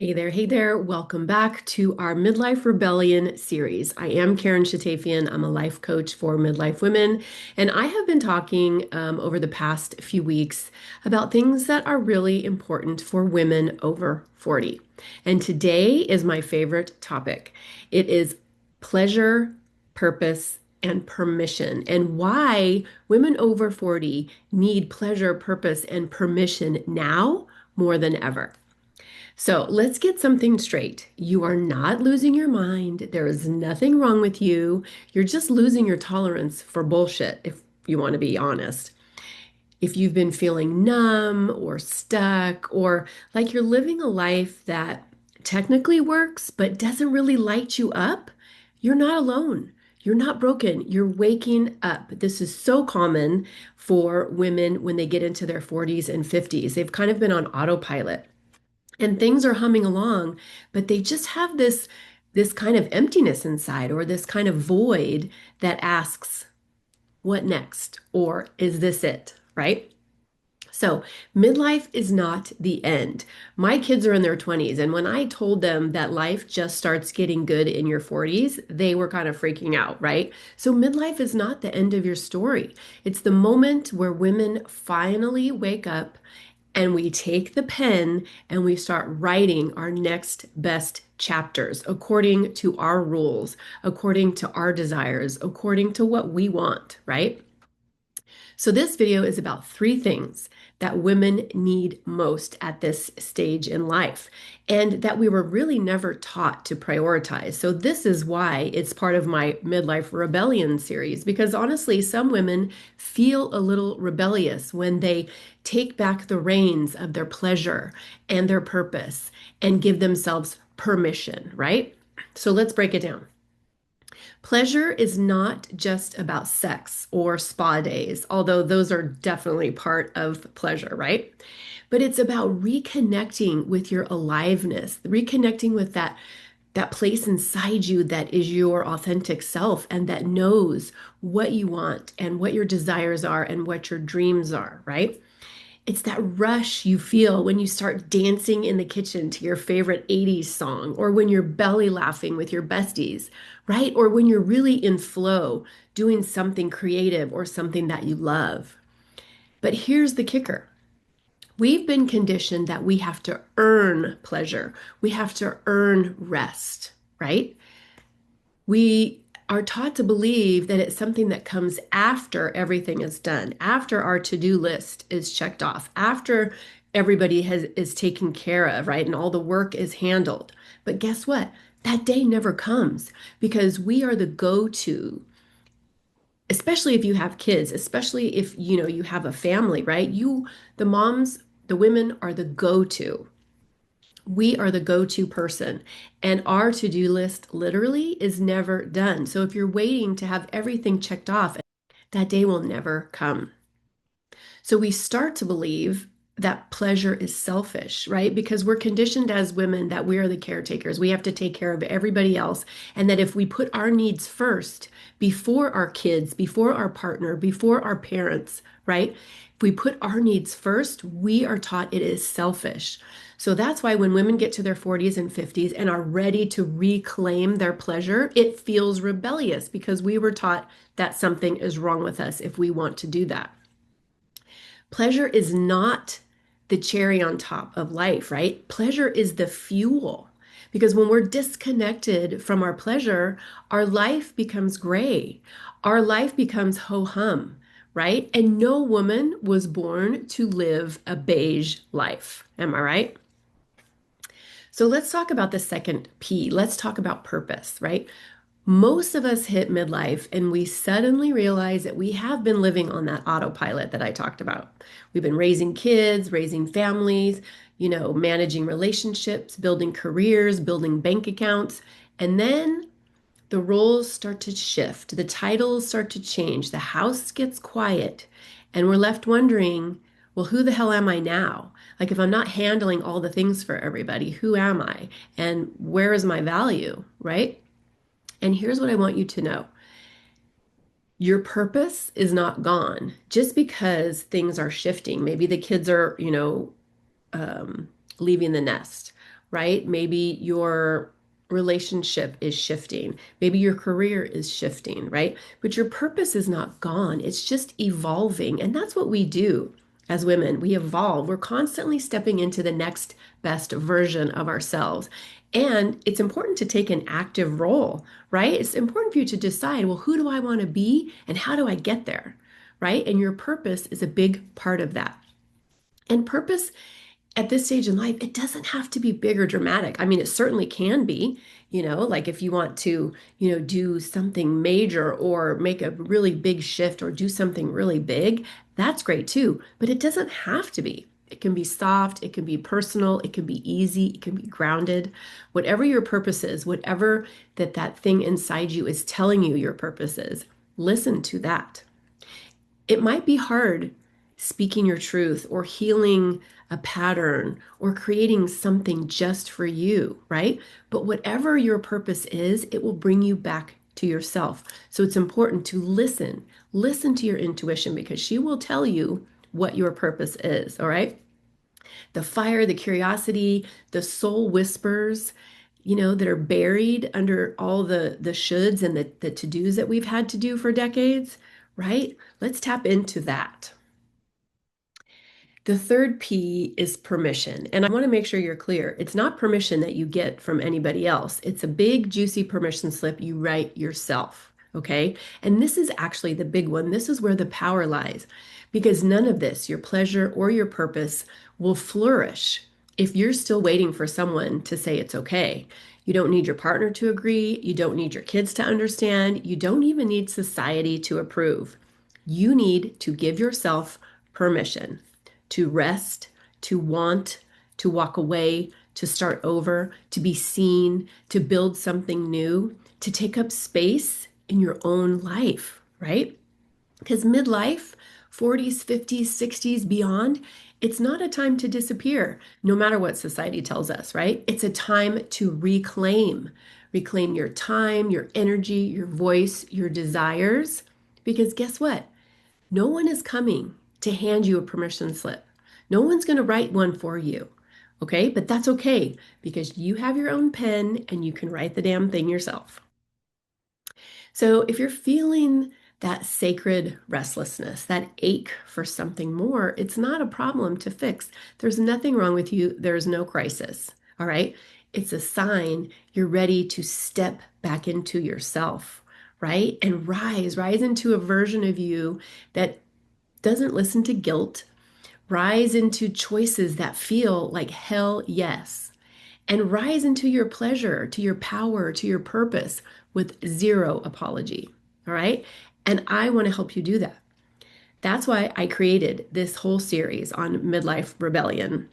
Hey there. Welcome back to our Midlife Rebellion series. I am Karen Shatafian. I'm a life coach for midlife women, and I have been talking over the past few weeks about things that are really important for women over 40. And today is my favorite topic. It is pleasure, purpose, and permission, and why women over 40 need pleasure, purpose, and permission now more than ever. So let's get something straight. You are not losing your mind. There is nothing wrong with you. You're just losing your tolerance for bullshit, if you want to be honest. If you've been feeling numb or stuck, or like you're living a life that technically works but doesn't really light you up, you're not alone. You're not broken. You're waking up. This is so common for women when they get into their 40s and 50s. They've kind of been on autopilot and things are humming along, but they just have this kind of emptiness inside, or this kind of void that asks, what next? Or is this it? Right? So, midlife is not the end. My kids are in their 20s, and when I told them that life just starts getting good in your 40s, they were kind of freaking out, right? So, midlife is not the end of your story. It's the moment where women finally wake up and we take the pen and we start writing our next best chapters according to our rules, according to our desires, according to what we want, right? So, this video is about three things that women need most at this stage in life, and that we were really never taught to prioritize. So, this is why it's part of my Midlife Rebellion series, because honestly, some women feel a little rebellious when they take back the reins of their pleasure and their purpose and give themselves permission, right? So, let's break it down. Pleasure is not just about sex or spa days, although those are definitely part of pleasure, right? But it's about reconnecting with your aliveness, reconnecting with that place inside you that is your authentic self and that knows what you want and what your desires are and what your dreams are, right? It's that rush you feel when you start dancing in the kitchen to your favorite 80s song, or when you're belly laughing with your besties, right? Or when you're really in flow doing something creative or something that you love. But here's the kicker. We've been conditioned that we have to earn pleasure. We have to earn rest, right? We are taught to believe that it's something that comes after everything is done, after our to-do list is checked off, after everybody is taken care of, right? And all the work is handled. But guess what? That day never comes because we are the go-to, especially if you have kids, especially if you have a family, right? The moms, the women are the go-to. We are the go-to person, and our to-do list literally is never done. So if you're waiting to have everything checked off, that day will never come. So we start to believe that pleasure is selfish, right? Because we're conditioned as women that we are the caretakers. We have to take care of everybody else. And that if we put our needs first before our kids, before our partner, before our parents, right? If we put our needs first, we are taught it is selfish. So that's why when women get to their 40s and 50s and are ready to reclaim their pleasure, it feels rebellious because we were taught that something is wrong with us if we want to do that. Pleasure is not the cherry on top of life, right? Pleasure is the fuel. Because when we're disconnected from our pleasure, our life becomes gray. Our life becomes ho hum, right? And no woman was born to live a beige life. Am I right? So let's talk about the second P. Let's talk about purpose, right? Most of us hit midlife and we suddenly realize that we have been living on that autopilot that I talked about. We've been raising kids, raising families, managing relationships, building careers, building bank accounts. And then the roles start to shift, the titles start to change, the house gets quiet, and we're left wondering, well, who the hell am I now? Like, if I'm not handling all the things for everybody, who am I? And where is my value, right? And here's what I want you to know. Your purpose is not gone just because things are shifting. Maybe the kids are, leaving the nest, right? Maybe your relationship is shifting. Maybe your career is shifting, right? But your purpose is not gone. It's just evolving. And that's what we do as women. We evolve. We're constantly stepping into the next best version of ourselves. And it's important to take an active role, right? It's important for you to decide, well, who do I want to be and how do I get there, right? And your purpose is a big part of that. And purpose at this stage in life, it doesn't have to be big or dramatic. I mean, it certainly can be, like if you want to, do something major or make a really big shift or do something really big, that's great too. But it doesn't have to be. It can be soft, it can be personal, it can be easy, it can be grounded. Whatever your purpose is, whatever that thing inside you is telling you your purpose is, listen to that. It might be hard speaking your truth or healing a pattern or creating something just for you, right? But whatever your purpose is, it will bring you back to yourself. So it's important to listen. Listen to your intuition because she will tell you what your purpose is, all right? The fire, the curiosity, the soul whispers, that are buried under all the shoulds and the to-dos that we've had to do for decades, right? Let's tap into that. The third P is permission. And I want to make sure you're clear. It's not permission that you get from anybody else. It's a big, juicy permission slip you write yourself. Okay. And this is actually the big one. This is where the power lies because none of this, your pleasure or your purpose, will flourish if you're still waiting for someone to say it's okay. You don't need your partner to agree. You don't need your kids to understand. You don't even need society to approve. You need to give yourself permission to rest, to want, to walk away, to start over, to be seen, to build something new, to take up space in your own life, right? Because midlife, 40s, 50s, 60s, beyond, it's not a time to disappear, no matter what society tells us, right? It's a time to reclaim. Reclaim your time, your energy, your voice, your desires. Because guess what? No one is coming to hand you a permission slip. No one's going to write one for you. Okay, but that's okay because you have your own pen and you can write the damn thing yourself. So if you're feeling that sacred restlessness, that ache for something more, it's not a problem to fix. There's nothing wrong with you. There's no crisis. All right. It's a sign you're ready to step back into yourself, right? And rise into a version of you that doesn't listen to guilt, rise into choices that feel like hell yes, and rise into your pleasure, to your power, to your purpose with zero apology. All right. And I want to help you do that. That's why I created this whole series on Midlife Rebellion.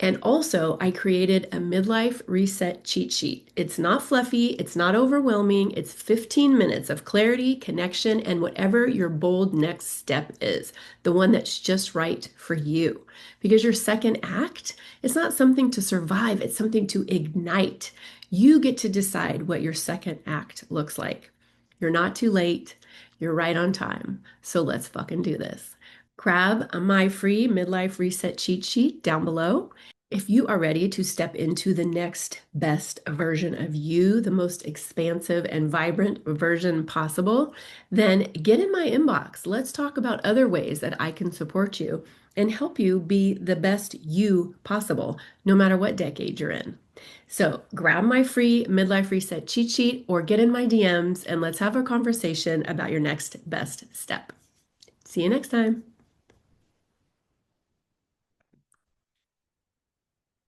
And also, I created a midlife reset cheat sheet. It's not fluffy, it's not overwhelming. It's 15 minutes of clarity, connection, and whatever your bold next step is, the one that's just right for you. Because your second act is not something to survive, it's something to ignite. You get to decide what your second act looks like. You're not too late, you're right on time. So let's fucking do this. Grab my free midlife reset cheat sheet down below. If you are ready to step into the next best version of you, the most expansive and vibrant version possible, then get in my inbox. Let's talk about other ways that I can support you and help you be the best you possible, no matter what decade you're in. So grab my free midlife reset cheat sheet or get in my DMs and let's have a conversation about your next best step. See you next time.